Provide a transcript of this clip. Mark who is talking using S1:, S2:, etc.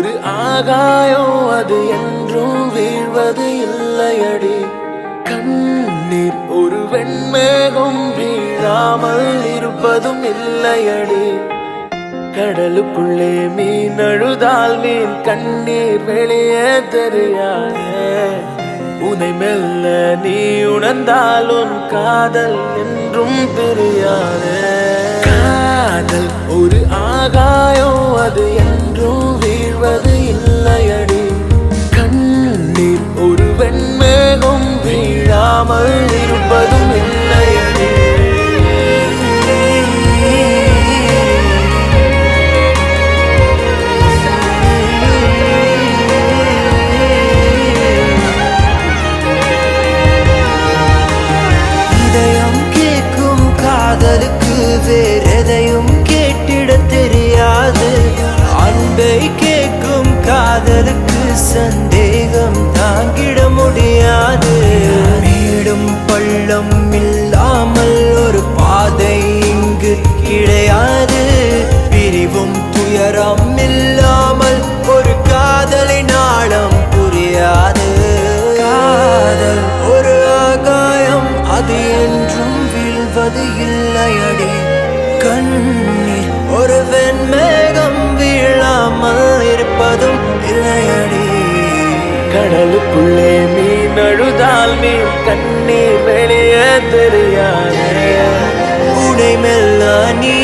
S1: ஒரு ஆகாயம் அது என்றும் வீழ்வது இல்லையடி. கண்ணீர் ஒரு வெண்மேகம் வீழாமல் இருப்பதும் இல்லையடி. கடலுக்குள்ளே மீன் அழுதால் மீன் கண்ணீர் வெளியே தெரியாது. உனை மெல்ல நீ உணர்ந்தால் உன் காதல் என்றும் தெரியாது. காதல் ஒரு ஆகாயம் அது என்றும் வீழ்வது இல்லையடி. கண்ணீர் ஒரு வெண்மேகம் வீழாமல் இருப்பதும் இல்லையடி.
S2: காதலுக்கு வேறெதையும் கேட்டிட தெரியாது. அன்பை கேட்கும் காதலுக்கு சந்தேகம் தாங்கிட முடியாது. மேடும் பள்ளம் இல்லாமல் ஒரு பாதை இங்கு கிடையாது. பிரிவும் துயரம் இல்லாமல் ஒரு காதலின் ஆழம் புரியாது. காதல் ஒரு ஆகாயம் அது என்றும் வீழ்வது இல்லையடி. கண்ணீர் ஒரு வெண்மேகம் வீழாமல் இருப்பதும் இல்லையடி.
S1: கடலுக்குள்ளே மீன் அழுதால் மீன் கண்ணீர் வெளியே தெரியாது.
S2: உனை மெல்ல நீ